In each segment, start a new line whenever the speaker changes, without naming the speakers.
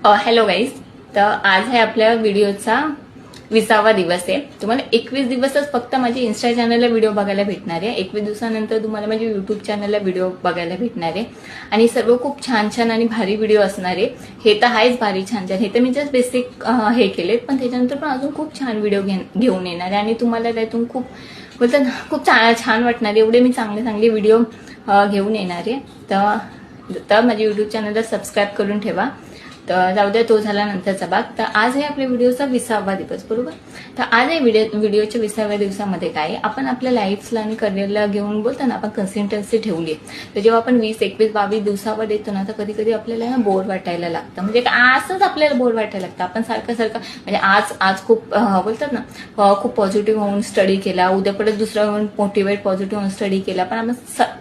Hello guys. तर आज आहे आपल्या व्हिडिओचा 20वा दिवस आहे. तुम्हाला 21 दिवसच फक्त माझ्या इंस्टा चॅनलला व्हिडिओ बघायला भेटणार आहे. 21 दिवसानंतर तुम्हाला माझ्या युट्यूब चॅनलला व्हिडिओ बघायला भेटणार आहे आणि सर्व खूप छान छान आणि भारी व्हिडिओ असणार आहे. हे तर आहेच भारी छान छान. हे तर मी जस्ट बेसिक हे केलेत, पण त्याच्यानंतर पण अजून खूप छान व्हिडिओ घेऊन येणार आहे आणि तुम्हाला त्यातून खूप बोलतात ना खूप छान वाटणार आहे. एवढे मी चांगले व्हिडिओ घेऊन येणार आहे. तर माझ्या युट्यूब चॅनलला सबस्क्राईब करून ठेवा. तर जाऊ द्या, तो झाला नंतरचा भाग. तर आज आहे आपल्या व्हिडिओचा 20वा दिवस, बरोबर. तर आज आहे व्हिडिओच्या 20व्या दिवसामध्ये काय आपण आपल्या लाईफला आणि करिअरला घेऊन बोलतो ना, आपण कन्सिस्टन्सी ठेवली. तर जेव्हा आपण 20, 21, 22 दिवसावर येतो ना, तर कधी कधी आपल्याला ना बोर वाटायला लागतं. म्हणजे असंच आपल्याला बोर वाटायला लागतं. आपण सारखं म्हणजे आज खूप बोलतात ना खूप पॉझिटिव्ह होऊन स्टडी केला, उद्या परत दुसरा होऊन मोटिवेट पॉझिटिव्ह होऊन स्टडी केला, पण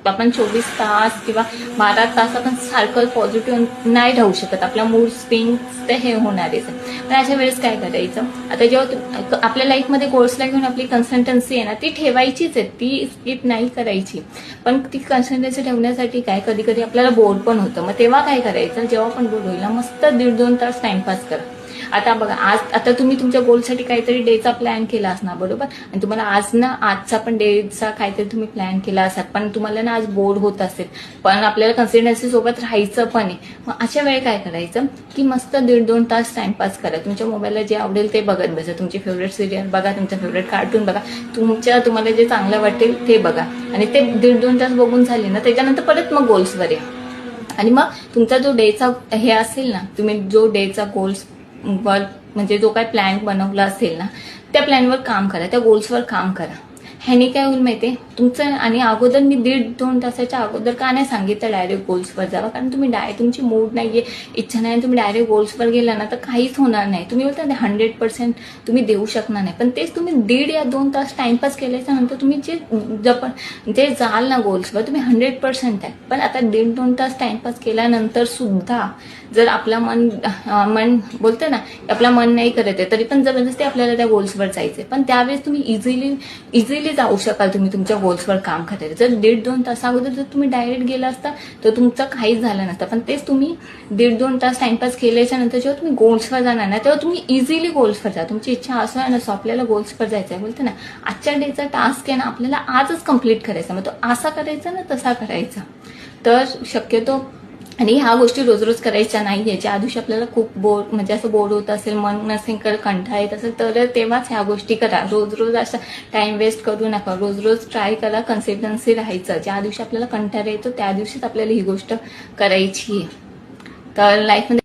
आपण 24 तास किंवा 12 तास आपण सारखं पॉझिटिव्ह नाही राहू शकत. आपला मूड स्विंग ते हे होणारच आहे. पण अशा वेळेस काय करायचं, आता जेव्हा आपल्या लाईफमध्ये गोल्सला घेऊन आपली कन्सिस्टन्सी आहे ना, ती ठेवायचीच आहे, ती स्किप नाही करायची. पण ती कन्सिस्टन्सी ठेवण्यासाठी काय कधी कधी आपल्याला बोर पण होतं. मग तेव्हा काय करायचं, जेव्हा पण बोर होईल ना, मस्त 1.5-2 तास टाइमपास करा. आता बघा, आता तुम्ही तुमच्या गोलसाठी काहीतरी डेचा प्लॅन केला असणार, बरोबर. आणि तुम्हाला आजचा पण डेचा काहीतरी तुम्ही प्लॅन केला असाल, पण तुम्हाला ना आज बोर होत असेल, पण आपल्याला कन्सिस्टन्सी सोबत राहायचं पण आहे. मग अशा वेळी काय करायचं की मस्त 1.5-2 तास टाइमपास करा. तुमच्या मोबाईलला जे आवडेल ते बघत बसा. तुमची फेवरेट सिरियल बघा, तुमचं फेवरेट कार्टून बघा, तुम्हाला जे चांगलं वाटेल ते बघा. आणि ते 1.5-2 तास बघून झाले ना, त्याच्यानंतर परत मग गोल्सवर या. आणि मग तुमचा जो डेचा हे असेल ना, तुम्ही जो डेचा गोल्स म्हणजे जो काय प्लॅन बनवला असेल ना, त्या प्लॅनवर काम करा, त्या गोल्सवर काम करा. ह्याने काय होईल माहितीये तुमचं. आणि अगोदर मी 1.5-2 तासाच्या अगोदर का नाही सांगितलं डायरेक्ट गोल्सवर जावा, कारण तुम्ही तुमची मूड नाहीये, इच्छा नाही, तुम्ही डायरेक्ट गोल्सवर गेला ना तर काहीच होणार नाही. तुम्ही बोलता ना 100% तुम्ही देऊ शकणार नाही. पण तेच तुम्ही 1.5 या 2 तास टाइमपास केल्याच्या नंतर तुम्ही जे जाल ना गोल्सवर, तुम्ही 100% आहे. पण आता 1.5-2 तास टाइमपास केल्यानंतर सुद्धा जर आपलं मन बोलतं ना, आपलं मन नाही करत आहे, तरी पण जबरदस्ती आपल्याला त्या गोल्सवर जायचंय, पण त्यावेळेस तुम्ही इझिली जाऊ शकाल. तुम्ही तुमच्या गोल्सवर काम करायचं. जर 1.5-2 तास अगोदर जर तुम्ही डायरेक्ट गेला असता तर तुमचं काहीच झालं नसतं. पण तेच तुम्ही 1.5-2 तास टाइमपास केल्याच्या नंतर जेव्हा तुम्ही गोल्सवर जाणार ना, तेव्हा तुम्ही इझिली गोल्सवर जा. तुमची इच्छा असं आहे ना, आपल्याला गोल्सवर जायचं आहे, बोलतो ना आजच्या डेचा टास्क आहे ना, आपल्याला आजच कम्प्लीट करायचा. मग तो असा करायचा ना, तसा करायचा. तर शक्यतो, आणि ह्या गोष्टी रोज करायच्या नाही. ज्या दिवशी आपल्याला खूप म्हणजे असं बोर होत असेल, मन नसेल, कंटाळा येत असेल, तर तेव्हाच ह्या गोष्टी करा. रोज असं टाइम वेस्ट करू नका. रोज ट्राय करा, कन्सिस्टन्सी राहायचं. ज्या दिवशी आपल्याला कंटाळा येतो त्या दिवशीच आपल्याला ही गोष्ट करायची आहे. तर लाईफमध्ये